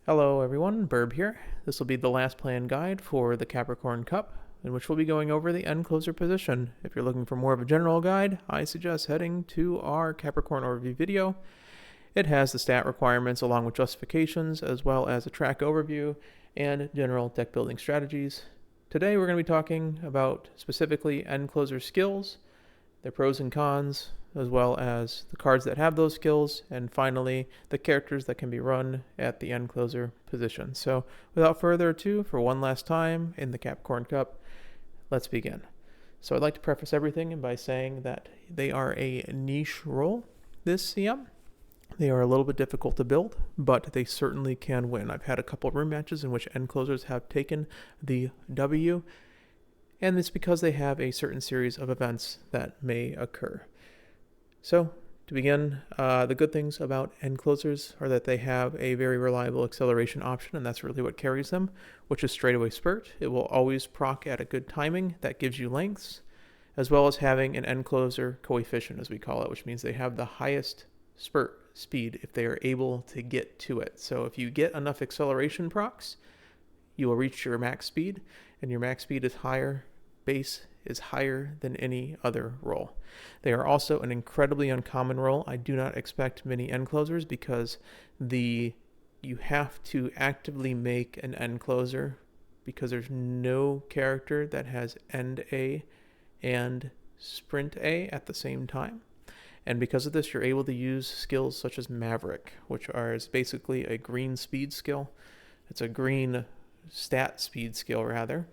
Hello everyone, Burb here. This will be the last plan guide for the Capricorn Cup, in which we'll be going over the end closer position. If you're looking for more of a general guide, I suggest heading to our Capricorn overview video. It has the stat requirements along with justifications, as well as a track overview and general deck building strategies. Today we're going to be talking about specifically end closer skills, their pros and cons, as well as the cards that have those skills, and finally the characters that can be run at the end closer position. So without further ado, for one last time in the Capricorn Cup, let's begin. So I'd like to preface everything by saying that they are a niche role this CM. They are a little bit difficult to build, but they certainly can win. I've had a couple of room matches in which end closers have taken the W, and it's because they have a certain series of events that may occur. So, to begin, the good things about end closers are that they have a very reliable acceleration option, and that's really what carries them, which is straightaway spurt. It will always proc at a good timing that gives you lengths, as well as having an end closer coefficient, as we call it, which means they have the highest spurt speed if they are able to get to it. So if you get enough acceleration procs, you will reach your max speed, and your max speed is higher, base is higher than any other role. They are also an incredibly uncommon role. I do not expect many end closers because you have to actively make an end closer because there's no character that has end A and sprint A at the same time. And because of this, you're able to use skills such as Maverick, which is basically a green speed skill. It's a green stat speed skill, rather.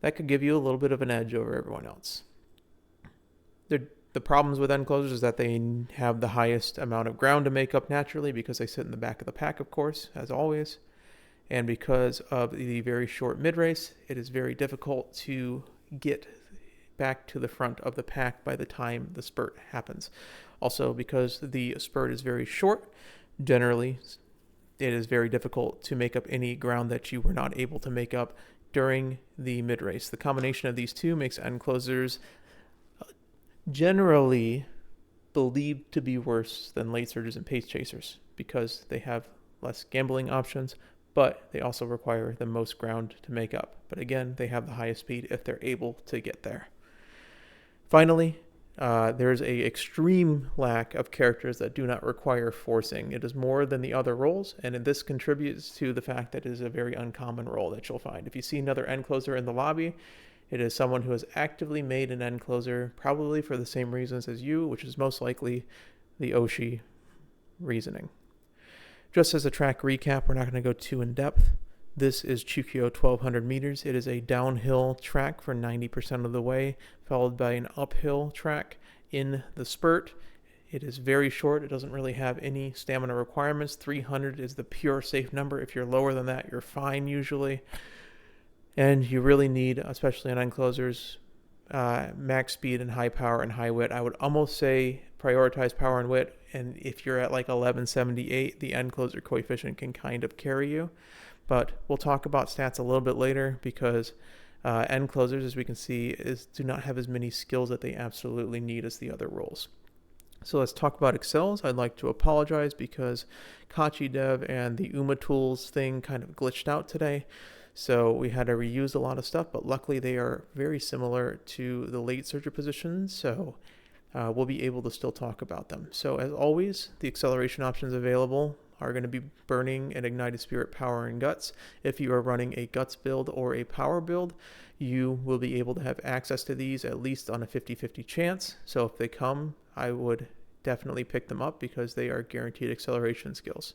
That could give you a little bit of an edge over everyone else. The problems with end closers is that they have the highest amount of ground to make up naturally because they sit in the back of the pack, of course, as always. And because of the very short mid-race, it is very difficult to get back to the front of the pack by the time the spurt happens. Also, because the spurt is very short, generally, it is very difficult to make up any ground that you were not able to make up during the mid-race. The combination of these two makes end closers generally believed to be worse than late surgers and pace chasers because they have less gambling options, but they also require the most ground to make up. But again, they have the highest speed if they're able to get there. Finally, there's an extreme lack of characters that do not require forcing. It is more than the other roles, and this contributes to the fact that it is a very uncommon role that you'll find. If you see another end closer in the lobby, it is someone who has actively made an end closer, probably for the same reasons as you, which is most likely the Oshi reasoning. Just as a track recap, we're not going to go too in depth. This is Chukyo 1200 meters. It is a downhill track for 90% of the way, followed by an uphill track in the spurt. It is very short. It doesn't really have any stamina requirements. 300 is the pure safe number. If you're lower than that, you're fine usually. And you really need, especially on end closers, max speed and high power and high wit. I would almost say prioritize power and wit. And if you're at like 1178, the end closer coefficient can kind of carry you. But we'll talk about stats a little bit later because end closers, as we can see, do not have as many skills that they absolutely need as the other roles. So let's talk about excels. I'd like to apologize because Kachi Dev and the Uma Tools thing kind of glitched out today. So we had to reuse a lot of stuff, but luckily they are very similar to the late surger positions. So we'll be able to still talk about them. So as always, the acceleration options available are going to be burning and ignited spirit, power, and guts. If you are running a guts build or a power build, you will be able to have access to these at least on a 50-50 chance. So if they come, I would definitely pick them up because they are guaranteed acceleration skills.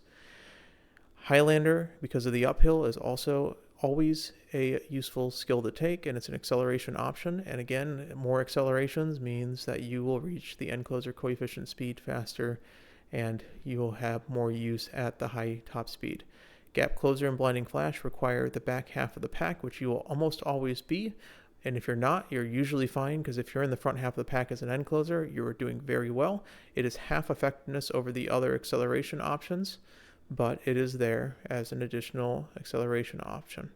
Highlander, because of the uphill, is also always a useful skill to take, and it's an acceleration option. And again, more accelerations means that you will reach the end closer coefficient speed faster, and you will have more use at the high top speed. Gap closer and blinding flash require the back half of the pack, which you will almost always be. And if you're not, you're usually fine, because if you're in the front half of the pack as an end closer, you're doing very well. It is half effectiveness over the other acceleration options, but it is there as an additional acceleration option.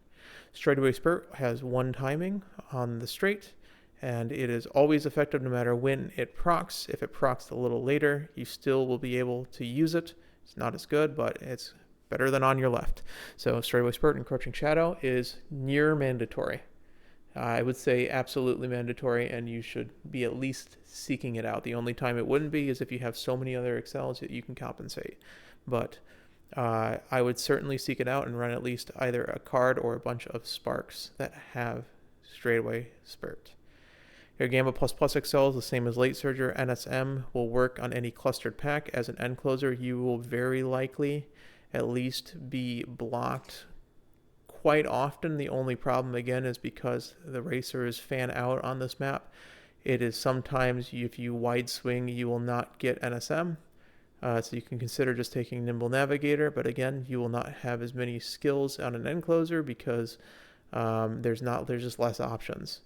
Straightaway spurt has one timing on the straight, and it is always effective no matter when it procs. If it procs a little later, you still will be able to use it. It's not as good, but it's better than on your left. So straightaway spurt and encroaching shadow is near mandatory. I would say absolutely mandatory, and you should be at least seeking it out. The only time it wouldn't be is if you have so many other excels that you can compensate. But I would certainly seek it out and run at least either a card or a bunch of sparks that have straightaway spurt. Your Gamma++ excels, the same as late surger. NSM will work on any clustered pack. As an end closer, you will very likely at least be blocked quite often. The only problem, again, is because the racers fan out on this map. It is sometimes, if you wide swing, you will not get NSM. So you can consider just taking Nimble Navigator, but again, you will not have as many skills on an end closer because there's just less options.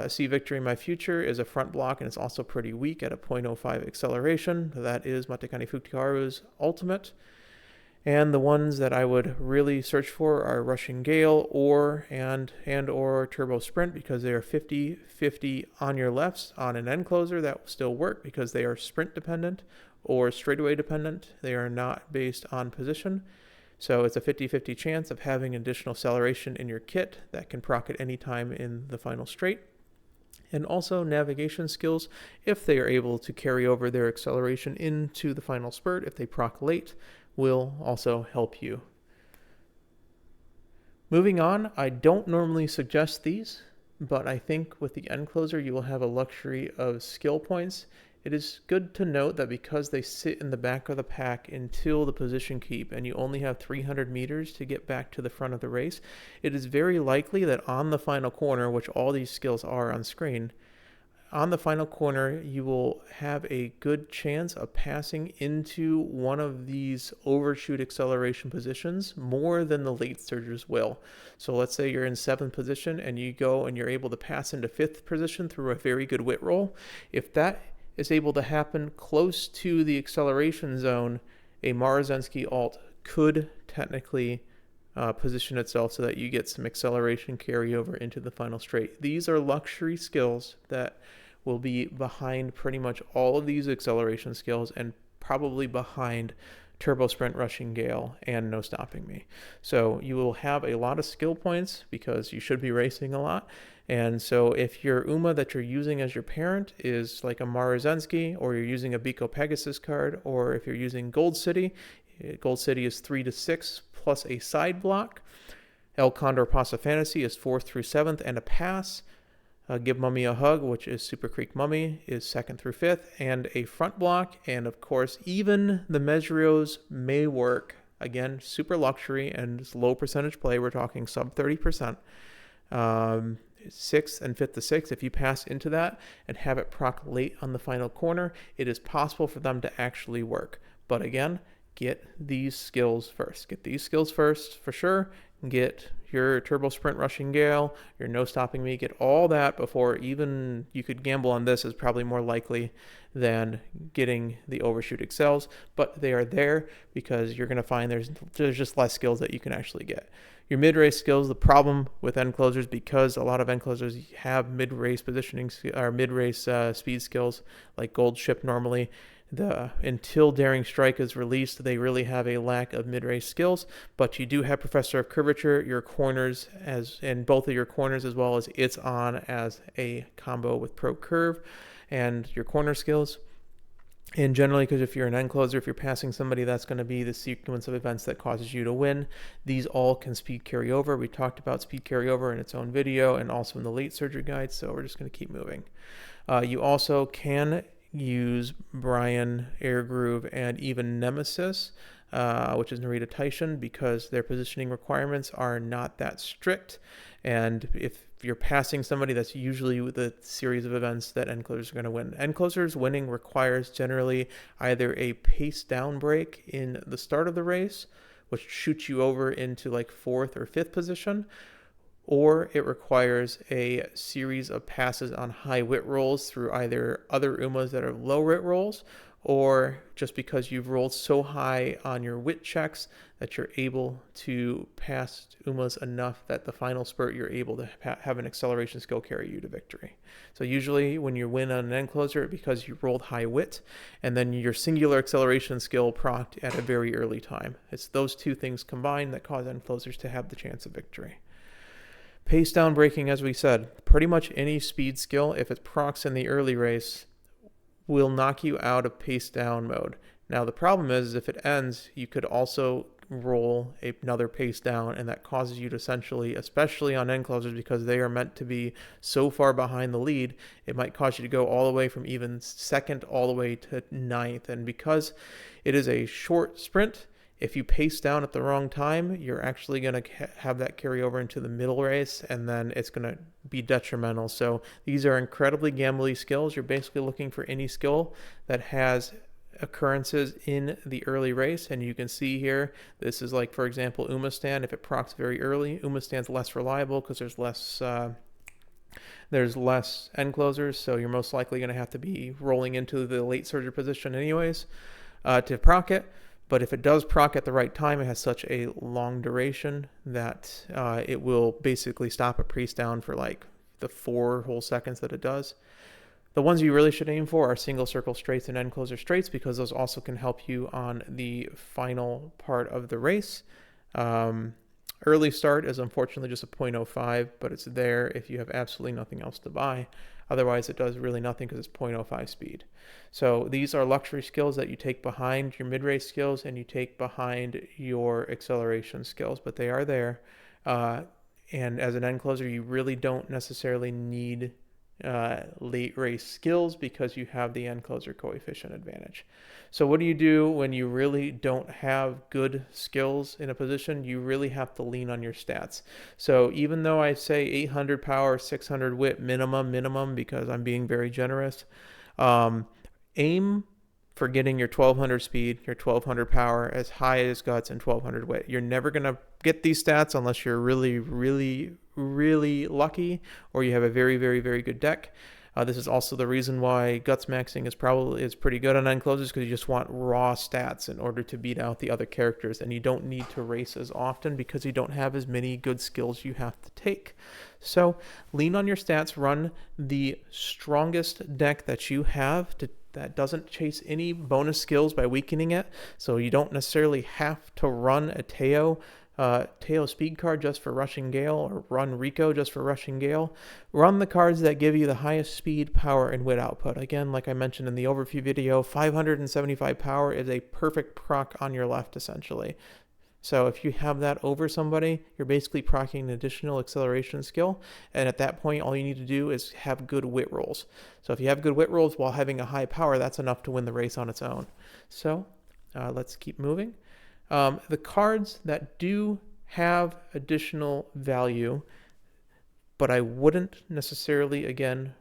See Victory My Future is a front block, and it's also pretty weak at a 0.05 acceleration. That is Matekane Fukaru's ultimate. And the ones that I would really search for are Rushing Gale or Turbo Sprint, because they are 50-50 on your lefts. On an end closer, that will still work because they are sprint dependent or straightaway dependent. They are not based on position. So it's a 50-50 chance of having additional acceleration in your kit that can proc at any time in the final straight. And also navigation skills, if they are able to carry over their acceleration into the final spurt, if they proc late, will also help you. Moving on, I don't normally suggest these, but I think with the end closer you will have a luxury of skill points. It is good to note that because they sit in the back of the pack until the position keep and you only have 300 meters to get back to the front of the race, it is very likely that on the final corner, which all these skills are on screen, on the final corner, you will have a good chance of passing into one of these overshoot acceleration positions more than the late surgers will. So let's say you're in 7th position and you go and you're able to pass into 5th position through a very good wit roll. If that is able to happen close to the acceleration zone, a Marozensky alt could technically position itself so that you get some acceleration carryover into the final straight. These are luxury skills that will be behind pretty much all of these acceleration skills and probably behind Turbo Sprint, Rushing Gale, and No Stopping Me. So you will have a lot of skill points because you should be racing a lot. And so if your UMA that you're using as your parent is like a Marozensky, or you're using a Biko Pegasus card, or if you're using Gold City is 3 to 6 plus a side block. El Condor Pasta Fantasy is 4th through 7th and a pass. Give Mummy a Hug, which is Super Creek Mummy, is 2nd through 5th, and a front block. And of course, even the Mesrios may work. Again, super luxury and low percentage play. We're talking sub 30%. 6th and 5th to 6th. If you pass into that and have it proc late on the final corner, it is possible for them to actually work. But again, get these skills first. Get these skills first for sure. Get your Turbo Sprint, Rushing Gale, your No Stopping Me, get all that before even you could gamble on this is probably more likely than getting the overshoot excels, but they are there because you're going to find there's just less skills that you can actually get. Your mid-race skills, the problem with end closers, because a lot of end closers have mid-race positioning or mid-race speed skills like Gold Ship normally, until Daring Strike is released, they really have a lack of mid-race skills, but you do have Professor of Curvature, your corners, and both of your corners, as well as It's On as a combo with Pro Curve and your corner skills. And generally, because if you're an end closer, if you're passing somebody, that's going to be the sequence of events that causes you to win. These all can speed carry over. We talked about speed carryover in its own video and also in the late surgery guide, so we're just going to keep moving. You also can use Brian, Air Groove, and even Nemesis, which is Narita Taishan, because their positioning requirements are not that strict. And if you're passing somebody, that's usually the series of events that end closers are going to win. End closers winning requires generally either a pace down break in the start of the race, which shoots you over into like 4th or 5th position, or it requires a series of passes on high wit rolls through either other UMAs that are low wit rolls, or just because you've rolled so high on your wit checks that you're able to pass Umas enough that the final spurt you're able to have an acceleration skill carry you to victory. So usually when you win on an end closer, it's because you rolled high wit, and then your singular acceleration skill procced at a very early time. It's those two things combined that cause end closers to have the chance of victory. Pace down braking, as we said, pretty much any speed skill, if it procs in the early race, will knock you out of pace down mode. Now the problem is if it ends, you could also roll another pace down, and that causes you to essentially, especially on end closers because they are meant to be so far behind the lead, it might cause you to go all the way from even second all the way to ninth. And because it is a short sprint, if you pace down at the wrong time, you're actually going to have that carry over into the middle race, and then it's going to be detrimental. So these are incredibly gambly skills. You're basically looking for any skill that has occurrences in the early race, and you can see here, this is like, for example, Uma stand. If it procs very early, Uma stand's less reliable because there's less end closers, so you're most likely going to have to be rolling into the late surger position anyways to proc it. But if it does proc at the right time, it has such a long duration that it will basically stop a priest down for like the 4 whole seconds that it does. The ones you really should aim for are single circle straights and end closer straights, because those also can help you on the final part of the race. Early start is unfortunately just a 0.05, but it's there if you have absolutely nothing else to buy. Otherwise, it does really nothing because it's 0.05 speed. So these are luxury skills that you take behind your mid-race skills and you take behind your acceleration skills, but they are there. And as an end closer, you really don't necessarily need late race skills because you have the end closer coefficient advantage. So what do you do when you really don't have good skills in a position? You really have to lean on your stats. So even though I say 800 power, 600 wit minimum because I'm being very generous, aim for getting your 1200 speed, your 1200 power, as high as guts, and 1200 wit. You're never going to get these stats unless you're really lucky or you have a very good deck. This is also the reason why guts maxing is pretty good on end closers, because you just want raw stats in order to beat out the other characters, and you don't need to race as often because you don't have as many good skills you have to take. So lean on your stats, run the strongest deck that you have that doesn't chase any bonus skills by weakening it. So you don't necessarily have to run a Teo speed card just for Rushing Gale, or run Rico just for Rushing Gale. Run the cards that give you the highest speed, power, and wit output. Again, like I mentioned in the overview video, 575 power is a perfect proc on your left, essentially. So if you have that over somebody, you're basically proccing an additional acceleration skill, and at that point, all you need to do is have good wit rolls. So if you have good wit rolls while having a high power, that's enough to win the race on its own. So let's keep moving. The cards that do have additional value, but I wouldn't necessarily, again,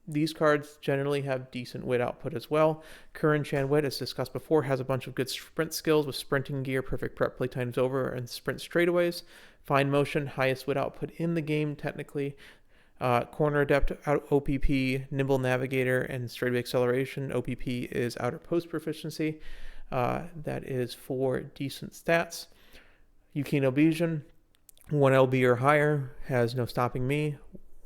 these cards generally have decent wit output as well. Curran Chan Wit, as discussed before, has a bunch of good sprint skills with sprinting gear, perfect prep play times over, and sprint straightaways. Fine motion, highest wit output in the game, technically. Corner Adept, OPP, Nimble Navigator, and straightaway acceleration. OPP is outer post proficiency. That is 4 decent stats. Yukino Bijin, 1 LB or higher, has No Stopping Me,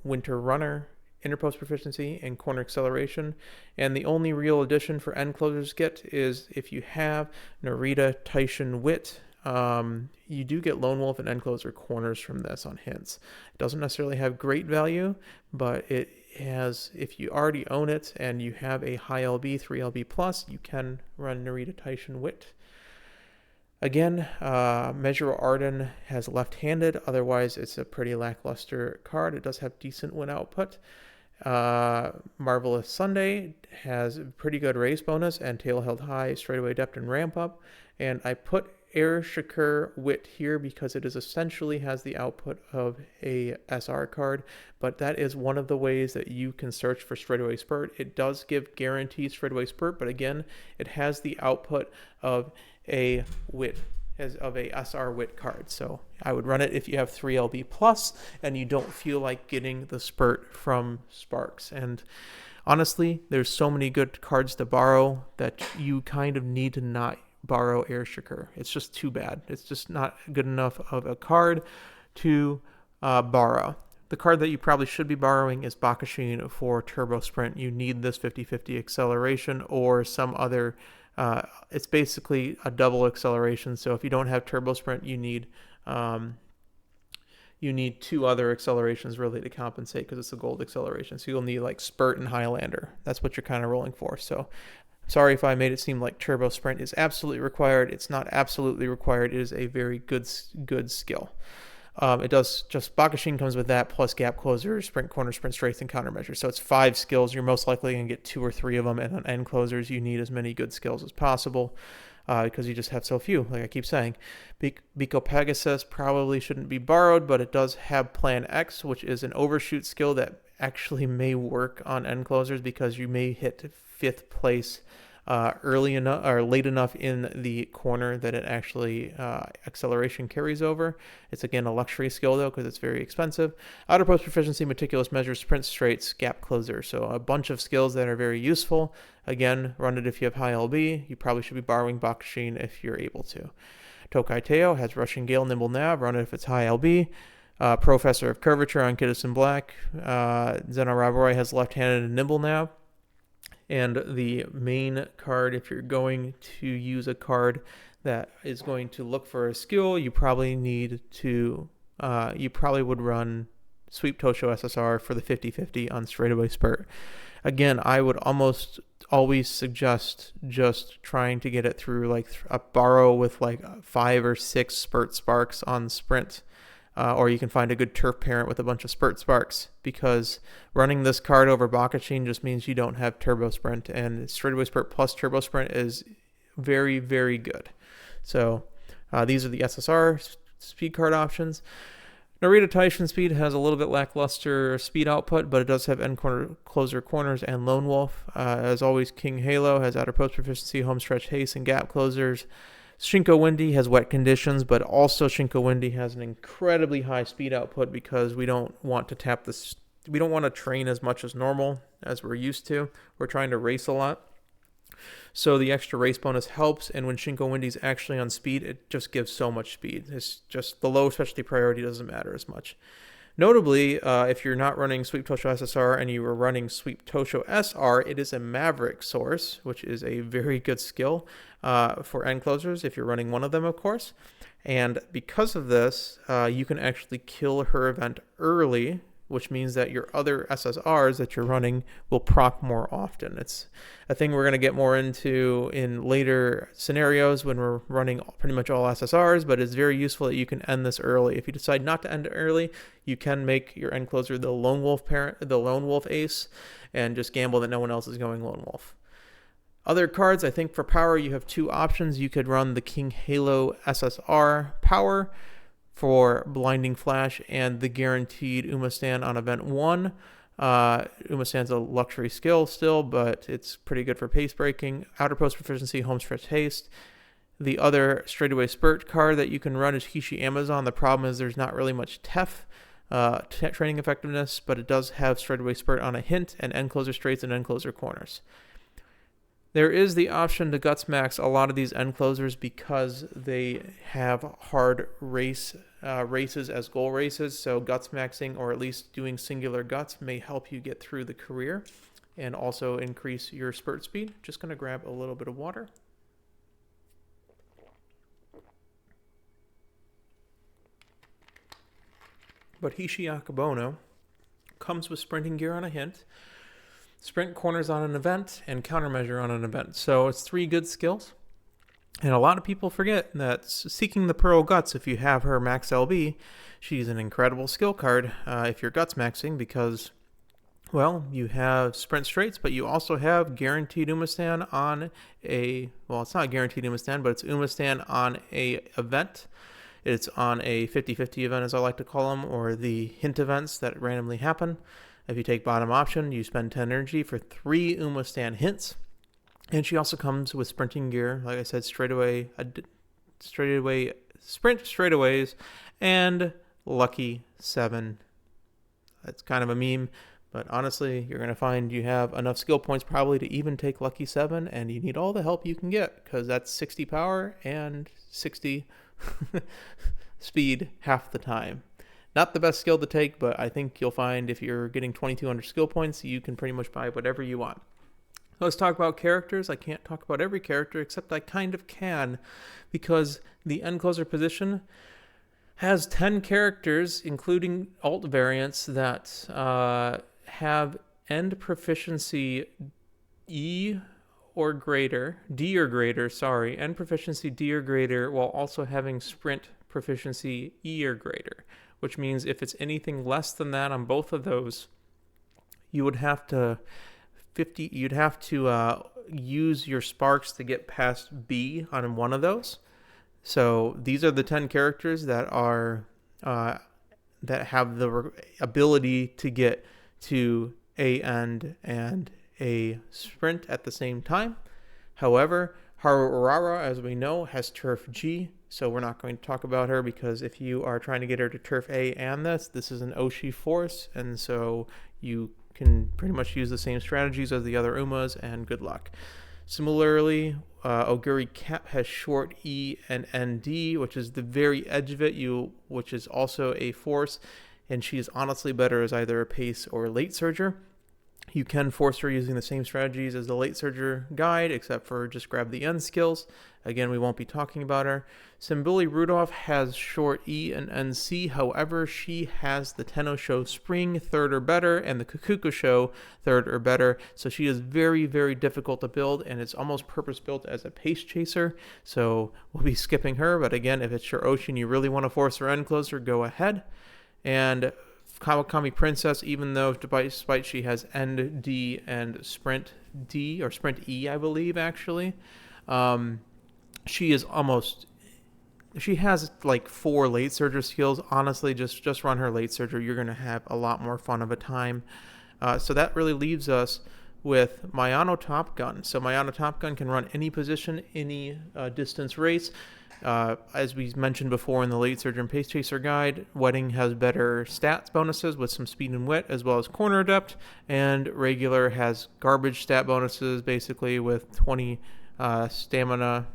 Winter Runner, inner post proficiency, and corner acceleration. And the only real addition for end closers get is if you have Narita Taishin Wit, you do get Lone Wolf and end closer corners from this on hints. It doesn't necessarily have great value, but it has, if you already own it and you have a high LB, 3 LB plus, you can run Narita Taishin Wit. Again, Measure Arden has left-handed, otherwise it's a pretty lackluster card. It does have decent win output. Marvelous Sunday has pretty good race bonus and tail held high, straightaway adept, and ramp up. And I put Air Shakur Wit here because it is essentially has the output of a SR card, but that is one of the ways that you can search for straightaway spurt. It does give guaranteed straightaway spurt, but again, it has the output of a wit, as of a SR wit card. So I would run it if you have 3 LB plus and you don't feel like getting the spurt from Sparks. And Honestly, there's so many good cards to borrow that you kind of need to not borrow Air Shakur. It's just too bad. It's just not good enough of a card to borrow. The card that you probably should be borrowing is Bakashin for Turbo Sprint. You need this 50-50 acceleration or some other. It's basically a double acceleration. So if you don't have Turbo Sprint, you need two other accelerations really to compensate because it's a gold acceleration. So you'll need like Spurt and Highlander. That's what you're kind of rolling for. So sorry if I made it seem like Turbo Sprint is absolutely required. It's not absolutely required. It is a very good skill. It does just Bakashin comes with that plus Gap Closer, Sprint Corner, Sprint Straights, and Countermeasure. So it's 5 skills. You're most likely going to get 2 or 3 of them. And on end closers, you need as many good skills as possible because you just have so few, like I keep saying. Biko Pegasus probably shouldn't be borrowed, but it does have Plan X, which is an overshoot skill that actually may work on end closers because you may hit 5th place early enough or late enough in the corner that it actually acceleration carries over. It's again a luxury skill though because it's very expensive. Outer post proficiency, meticulous measures, sprint straights, gap closer. So a bunch of skills that are very useful. Again, run it if you have high LB. You probably should be borrowing Bakashin if you're able to. Tokai Teo has Russian Gale, Nimble Nav. Run it if it's high LB. Professor of Curvature on Kidison Black. Zeno Raboroi has left-handed and Nimble Nav. And the main card, if you're going to use a card that is going to look for a skill, you probably would run Sweep Tosho SSR for the 50-50 on Straightaway Spurt. Again, I would almost always suggest just trying to get it through like a borrow with like 5 or 6 Spurt Sparks on Sprint. Or you can find a good turf parent with a bunch of Spurt Sparks because running this card over Bakashin just means you don't have Turbo Sprint, and Straightaway Spurt plus Turbo Sprint is very, very good. So these are the SSR speed card options. Narita Taishin Speed has a little bit lackluster speed output, but it does have end closer corners and Lone Wolf. As always, King Halo has outer post proficiency, home stretch haste, and gap closers. Shinko Windy has wet conditions, but also Shinko Windy has an incredibly high speed output because we don't want to tap this. We don't want to train as much as normal as we're used to. We're trying to race a lot. So the extra race bonus helps, and when Shinko Windy's actually on speed, it just gives so much speed. It's just the low specialty priority doesn't matter as much. Notably, if you're not running Sweep Tosho SSR and you were running Sweep Tosho SR, it is a Maverick source, which is a very good skill for end closers if you're running one of them, of course. And because of this, you can actually kill her event early, which means that your other SSRs that you're running will proc more often. It's a thing we're going to get more into in later scenarios when we're running pretty much all SSRs, but it's very useful that you can end this early. If you decide not to end it early, you can make your end closer the Lone Wolf parent, the Lone Wolf ace, and just gamble that no one else is going Lone Wolf. Other cards, I think for power, you have 2 options. You could run the King Halo SSR power for Blinding Flash and the guaranteed Umastan on event 1. Umastan's a luxury skill still, but it's pretty good for pace breaking. Outer post proficiency, home stretch haste. The other straightaway spurt card that you can run is Hishi Amazon. The problem is there's not really much TEF training effectiveness, but it does have straightaway spurt on a hint and end closer straights and end closer corners. There is the option to Guts Max a lot of these end closers because they have hard races as goal races. So Guts Maxing or at least doing singular guts may help you get through the career and also increase your spurt speed. Just going to grab a little bit of water. But Hishi Akabono comes with sprinting gear on a hint, sprint corners on an event, and countermeasure on an event. So it's 3 good skills. And a lot of people forget that Seeking the Pearl Guts, if you have her max LB, she's an incredible skill card if you're guts maxing because, well, you have sprint straights, but you also have guaranteed Umastan on a, well, it's not guaranteed Umastan, but it's Umastan on a event. It's on a 50-50 event, as I like to call them, or the hint events that randomly happen. If you take bottom option, you spend 10 energy for 3 Umastan hints. And she also comes with sprinting gear, like I said, straightaway, sprint straightaways, and lucky 7. That's kind of a meme, But honestly, you're going to find you have enough skill points probably to even take Lucky 7, and you need all the help you can get because that's 60 power and 60 speed half the time. Not the best skill to take, but I think you'll find if you're getting 2200 skill points, you can pretty much buy whatever you want. Let's talk about characters. I can't talk about every character, except I kind of can, because the end closer position has 10 characters, including alt variants, that have end proficiency D or greater, end proficiency D or greater, while also having sprint proficiency E or greater, which means if it's anything less than that on both of those, you would have to use your sparks to get past B on one of those. So these are the 10 characters that are that have the ability to get to a end and a sprint at the same time. However, Haru Urara, as we know, has turf G, so we're not going to talk about her because if you are trying to get her to turf A and this is an Oshi force, and so you can pretty much use the same strategies as the other Umas, and good luck. Similarly, Oguri Cap has short E and ND, which is the very edge of it, which is also a force, and she is honestly better as either a pace or a late surger. You can force her using the same strategies as the late surger guide, except for just grab the end skills. Again, we won't be talking about her. Simbuli Rudolph has short E and NC. However, she has the Tenno Show Spring, 3rd or better, and the Kukuka Show, 3rd or better. So she is very, very difficult to build, and it's almost purpose-built as a pace chaser. So we'll be skipping her. But again, if it's your Ocean, you really want to force her end closer, go ahead. And Kawakami Princess, even though despite she has End D and Sprint D, or Sprint E, I believe, actually, she has like 4 late surger skills. Honestly, just run her late surger. You're going to have a lot more fun of a time. So that really leaves us with Mayano Top Gun. So Mayano Top Gun can run any position, any distance race. As we mentioned before in the late surger and pace chaser guide, Wedding has better stats bonuses with some speed and wit, as well as corner adept, and regular has garbage stat bonuses, basically with 20 stamina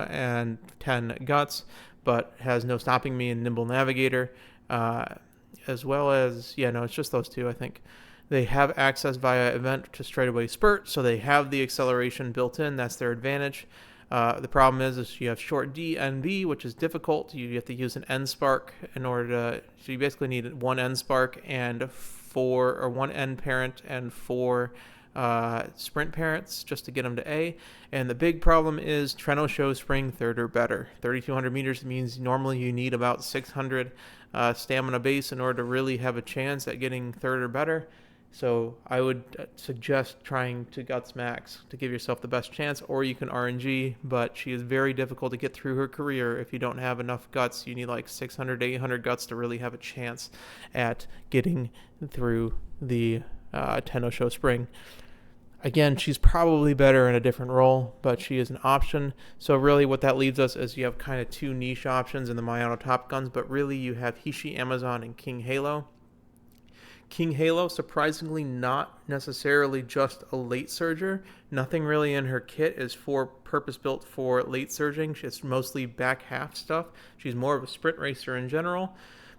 and 10 guts, but has no stopping me and nimble navigator, as well as it's just those two, I think. They have access via event to straightaway spurt, so they have the acceleration built in. That's their advantage. The problem is you have short D and B, which is difficult. You have to use an end spark in order to. So you basically need one end spark and one end parent and 4 sprint parents just to get them to A. And the big problem is Tenno Show Spring, 3rd or better. 3,200 meters means normally you need about 600 stamina base in order to really have a chance at getting 3rd or better. So I would suggest trying to Guts Max to give yourself the best chance, or you can RNG, but she is very difficult to get through her career. If you don't have enough guts, you need like 600 to 800 guts to really have a chance at getting through the Tenno Show Spring. Again, she's probably better in a different role, but she is an option. So really what that leaves us is you have kind of 2 niche options in the Mayano Top Guns, but really you have Hishi Amazon and King Halo. King Halo, surprisingly not necessarily just a late surger. Nothing really in her kit is purpose-built for late surging. It's mostly back half stuff. She's more of a sprint racer in general.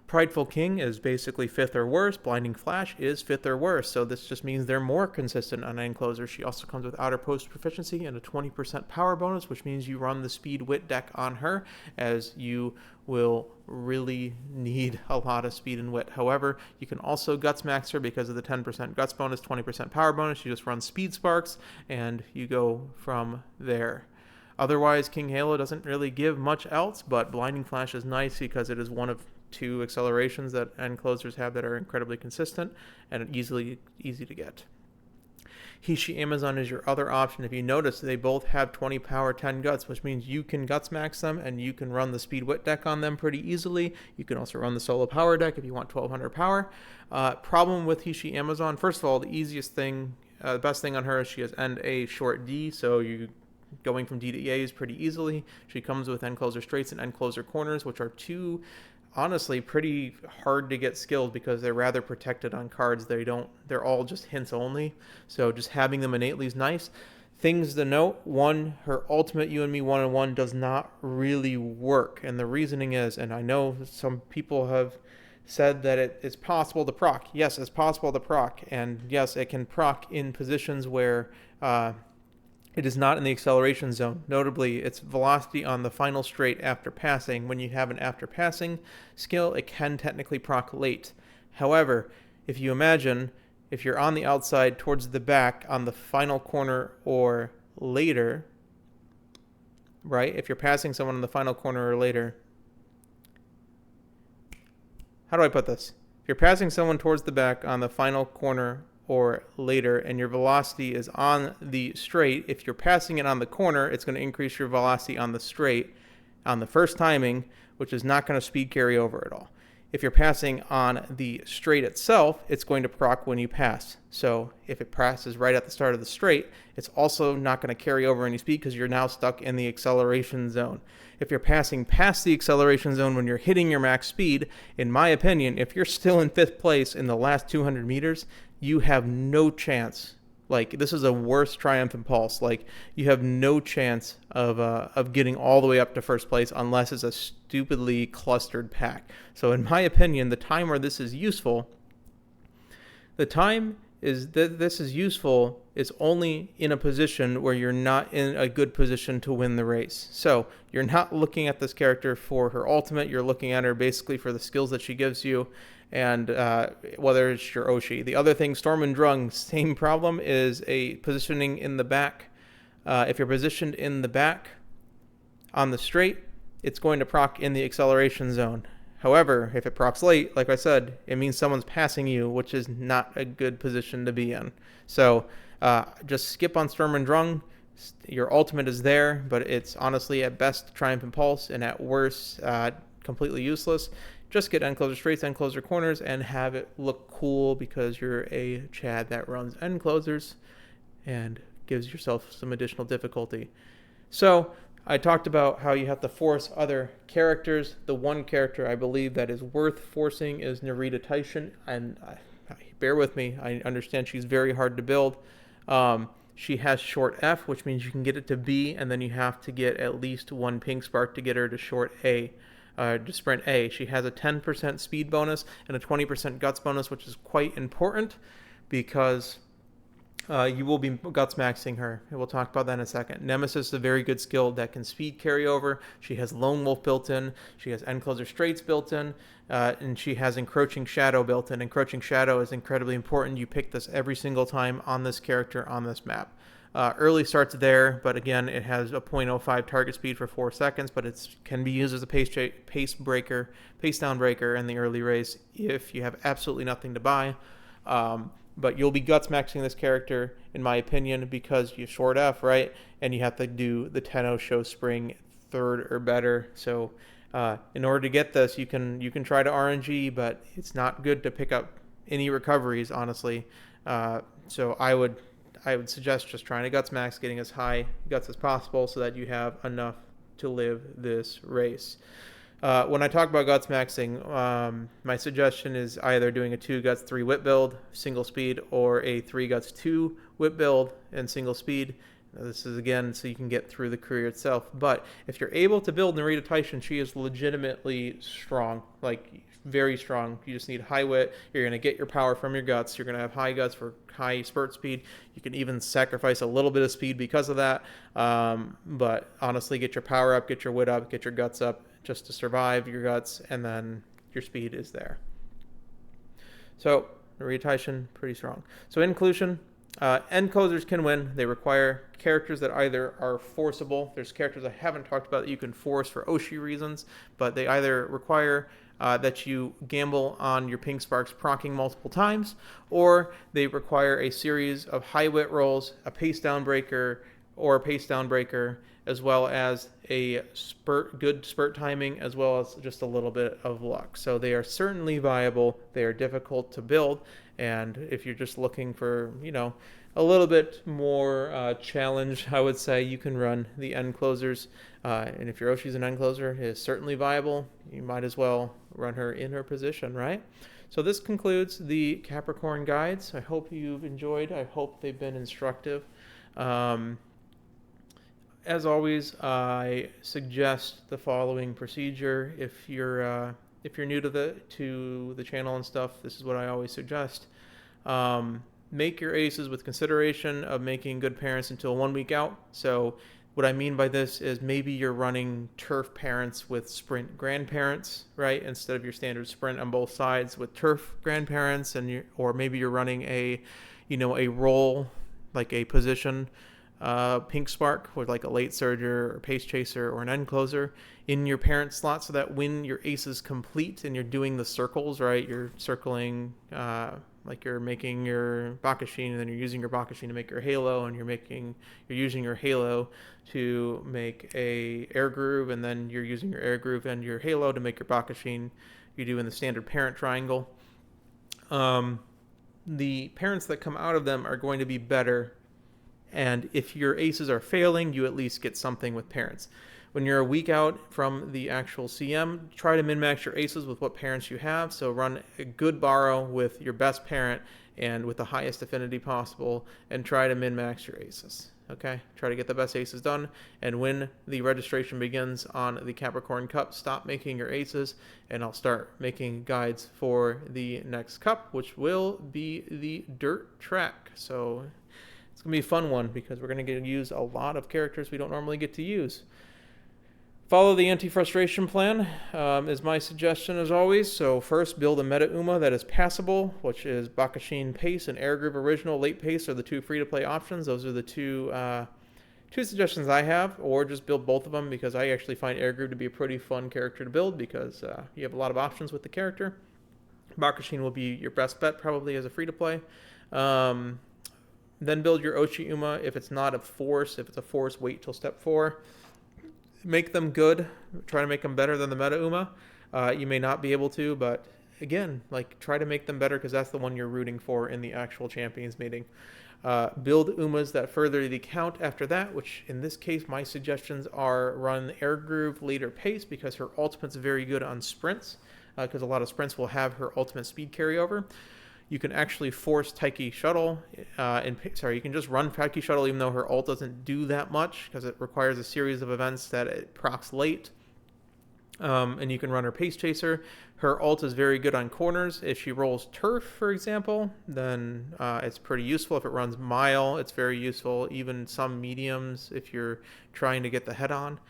Prideful King is basically 5th or worse. Blinding Flash is 5th or worse, so this just means they're more consistent on end closer. She also comes with outer post proficiency and a 20% power bonus, which means you run the speed wit deck on her, as you will really need a lot of speed and wit. However, you can also Guts Max her because of the 10% Guts bonus, 20% power bonus. You just run speed sparks, and you go from there. Otherwise, King Halo doesn't really give much else, but Blinding Flash is nice because it is one of 2 accelerations that end closers have that are incredibly consistent and easy to get. Hishi Amazon is your other option. If you notice, they both have 20 power, 10 guts, which means you can Guts Max them and you can run the speed wit deck on them pretty easily. You can also run the solo power deck if you want 1200 power. Problem with Hishi Amazon, first of all, the best thing on her is she has end A, short D, so you going from D to EAs pretty easily. She comes with end closer straights and end closer corners, which are two honestly pretty hard to get skilled because they're rather protected on cards. They're all just hints only. So just having them innately is nice. Things to note: one, her ultimate You and Me 1-on-1 does not really work. And the reasoning is, and I know some people have said that it's possible to proc. Yes, it's possible to proc. And yes, it can proc in positions where it is not in the acceleration zone. Notably, its velocity on the final straight after passing. When you have an after passing skill, it can technically proc late. However, if you imagine, if you're on the outside towards the back on the final corner or later, right? If you're passing someone in the final corner or later, how do I put this? If you're passing someone towards the back on the final corner or later and your velocity is on the straight, if you're passing it on the corner, it's going to increase your velocity on the straight on the first timing, which is not going to speed carry over at all. If you're passing on the straight itself, it's going to proc when you pass. So if it passes right at the start of the straight, it's also not going to carry over any speed because you're now stuck in the acceleration zone. If you're passing past the acceleration zone when you're hitting your max speed, in my opinion, if you're still in 5th place in the last 200 meters, you have no chance. Like, this is a worse Triumph Impulse. Like, you have no chance of getting all the way up to first place unless it's a stupidly clustered pack. So in my opinion, the time where this is useful, the time is that this is useful is only in a position where you're not in a good position to win the race. So you're not looking at this character for her ultimate. You're looking at her basically for the skills that she gives you, and whether it's your Oshi. The other thing, Storm and Drung, same problem, is a positioning in the back. If you're positioned in the back on the straight, it's going to proc in the acceleration zone. However, if it procs late, like I said, it means someone's passing you, which is not a good position to be in. So just skip on Storm and Drung. Your ultimate is there, but it's honestly at best Triumph Impulse, and at worst completely useless. Just get end closer straights, end closer corners, and have it look cool because you're a Chad that runs end closers and gives yourself some additional difficulty. So I talked about how you have to force other characters. The one character I believe that is worth forcing is Narita Taishin, and bear with me, I understand she's very hard to build. She has short F, which means you can get it to B, and then you have to get at least one pink spark to get her to short A. To sprint A. She has a 10% speed bonus and a 20% guts bonus, which is quite important because you will be guts maxing her. We'll talk about that in a second. Nemesis is a very good skill that can speed carry over. She has Lone Wolf built in. She has end closer straights built in. And she has Encroaching Shadow built in. Encroaching Shadow is incredibly important. You pick this every single time on this character on this map. Early starts there, but again, it has a 0.05 target speed for 4 seconds, but it can be used as a pace down breaker in the early race if you have absolutely nothing to buy. But you'll be guts maxing this character, in my opinion, because you short F, right? And you have to do the 10-0 show spring 3rd or better. So in order to get this, you can try to RNG, but it's not good to pick up any recoveries, honestly. So I would suggest just trying to guts max, getting as high guts as possible so that you have enough to live this race. When I talk about guts maxing, my suggestion is either doing a 2 guts 3 whip build, single speed, or a 3 guts 2 whip build and single speed. Now, this is again so you can get through the career itself. But if you're able to build Narita Taishin, she is legitimately strong, like very strong. You just need high wit. You're going to get your power from your guts. You're going to have high guts for high spurt speed. You can even sacrifice a little bit of speed because of that. But honestly, get your power up, get your wit up, get your guts up just to survive your guts, and then your speed is there. So Narita Taishin, pretty strong. So in conclusion, end closers can win. They require characters that either are forceable. There's characters I haven't talked about that you can force for Oshi reasons, but they either require that you gamble on your pink sparks proccing multiple times, or they require a series of high wit rolls, a pace down breaker, or a pace down breaker, as well as a good spurt timing, as well as just a little bit of luck. So they are certainly viable. They are difficult to build, and if you're just looking for, a little bit more challenge, I would say you can run the end closers. And if your Oshi's an end closer, it is certainly viable. You might as well run her in her position, right? So this concludes the Capricorn guides. I hope you've enjoyed. I hope they've been instructive. As always, I suggest the following procedure. If you're new to the channel and stuff, this is what I always suggest. Make your aces with consideration of making good parents until 1 week out. So what I mean by this is maybe you're running turf parents with sprint grandparents, right? Instead of your standard sprint on both sides with turf grandparents, or maybe you're running a roll, like a position pink spark with like a late surger or pace chaser or an end closer in your parent slot, so that when your ace is complete and you're doing the circles, right, you're circling like you're making your Bakashin, and then you're using your Bakashin to make your halo, and you're using your halo to make a air groove, and then you're using your air groove and your halo to make your Bakashin. You do in the standard parent triangle. The parents that come out of them are going to be better, and if your aces are failing, you at least get something with parents. When you're a week out from the actual CM, try to min-max your aces with what parents you have. So run a good borrow with your best parent and with the highest affinity possible, and try to min-max your aces. Okay? Try to get the best aces done. And when the registration begins on the Capricorn Cup, stop making your aces, and I'll start making guides for the next cup, which will be the dirt track. So it's going to be a fun one because we're going to get to use a lot of characters we don't normally get to use. Follow the anti-frustration plan is my suggestion as always. So first, build a meta Uma that is passable, which is Bakashin Pace and Air Groove Original. Late Pace are the two free-to-play options. Those are the two suggestions I have, or just build both of them, because I actually find Air Groove to be a pretty fun character to build because you have a lot of options with the character. Bakashin will be your best bet probably as a free-to-play. Then build your Oshi Uma. If it's not a force, if it's a force, wait till step 4. Make them good. Try to make them better than the meta Uma. You may not be able to, but again, try to make them better, because that's the one you're rooting for in the actual champions meeting. Build Umas that further the count after that, which in this case, my suggestions are run Air Groove later pace, because her ultimate's very good on sprints, because a lot of sprints will have her ultimate speed carryover. You can actually force Taiki Shuttle, you can just run Taiki Shuttle even though her ult doesn't do that much, because it requires a series of events that it procs late. And you can run her Pace Chaser. Her ult is very good on corners. If she rolls Turf, for example, then it's pretty useful. If it runs Mile, it's very useful. Even some mediums, if you're trying to get the head-on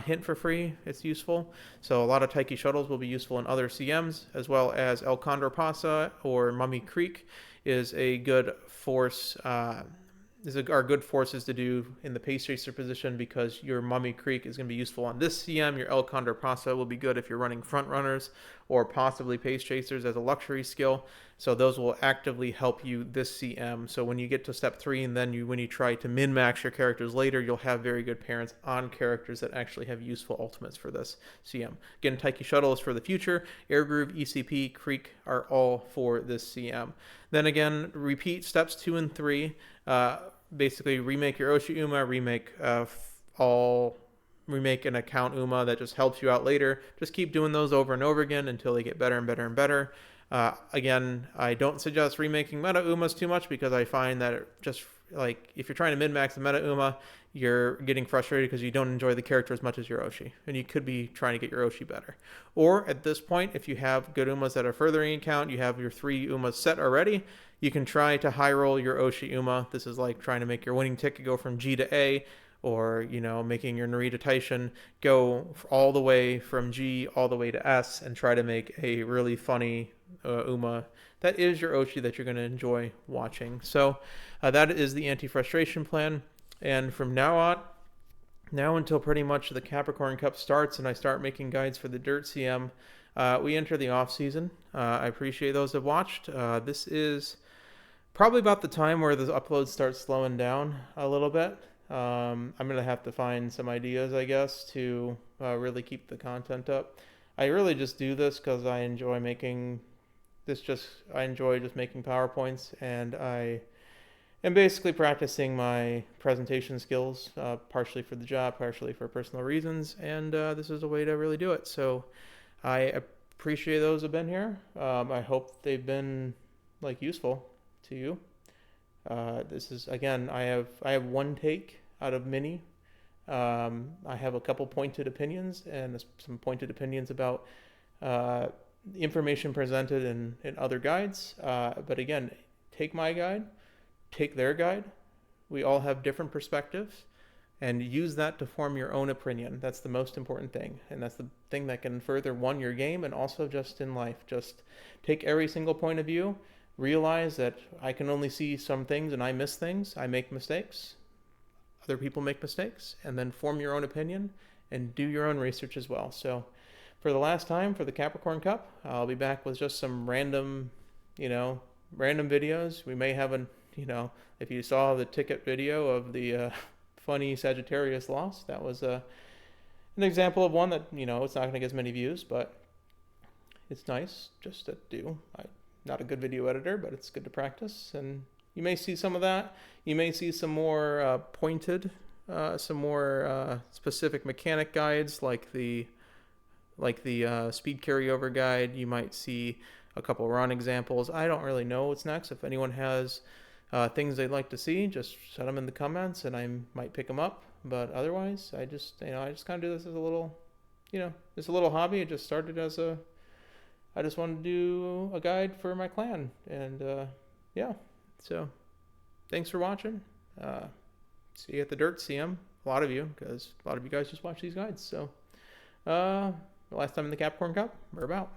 hint for free, it's useful. So a lot of Taiki Shuttles will be useful in other CMs, as well as El Condor Pasa or Mummy Creek is a good force. Are good forces to do in the Pace Chaser position, because your Mummy Creek is going to be useful on this CM. Your El Condor Pasa will be good if you're running front runners or possibly Pace Chasers as a luxury skill. So those will actively help you this CM. So when you get to step 3, and then when you try to min-max your characters later, you'll have very good parents on characters that actually have useful ultimates for this CM. Again, Taiki Shuttle is for the future. Air Groove, ECP, Creek are all for this CM. Then again, repeat steps 2 and 3. Basically, remake your Oshi Uma, remake an account Uma that just helps you out later. Just keep doing those over and over again until they get better and better and better. Again, I don't suggest remaking meta Umas too much, because I find that if you're trying to min-max the meta Uma, you're getting frustrated because you don't enjoy the character as much as your Oshi, and you could be trying to get your Oshi better. Or at this point, if you have good Umas that are furthering account, you have your 3 Umas set already, you can try to high roll your Oshi Uma. This is like trying to make your winning ticket go from G to A, or making your Narita Taishin go all the way from G all the way to S, and try to make a really funny Uma that is your Oshi that you're going to enjoy watching. So that is the anti-frustration plan. And from now until pretty much the Capricorn Cup starts and I start making guides for the Dirt CM, we enter the off season. I appreciate those that watched. This is probably about the time where the uploads start slowing down a little bit. I'm gonna have to find some ideas, I guess, to really keep the content up. I really just do this because I enjoy making this. I enjoy just making PowerPoints, and I am basically practicing my presentation skills, partially for the job, partially for personal reasons, and this is a way to really do it. So I appreciate those who have been here. I hope they've been like useful to you. This is again, I have one take out of many. I have a couple pointed opinions and some pointed opinions about uh, information presented in other guides. But again, take my guide, take their guide. We all have different perspectives, and use that to form your own opinion. That's the most important thing, and that's the thing that can further your game, and also just in life. Just take every single point of view. Realize that I can only see some things, and I miss things. I make mistakes. Other people make mistakes, and then form your own opinion and do your own research as well. So, for the last time for the Capricorn Cup, I'll be back with just some random videos. We may have if you saw the ticket video of the funny Sagittarius loss, that was an example of one that it's not going to get as many views, but it's nice just to do. I'm not a good video editor, but it's good to practice, and you may see some of that. You may see some more pointed, some more specific mechanic guides, like the speed carryover guide. You might see a couple run examples. I don't really know what's next. If anyone has things they'd like to see, just set them in the comments, and I might pick them up. But otherwise, I just kind of do this as a little, it's a little hobby. It just started I just wanted to do a guide for my clan, and yeah. So, thanks for watching. See you at the dirt, CM. A lot of you, because a lot of you guys just watch these guides. So, the last time in the Capricorn Cup, we're about.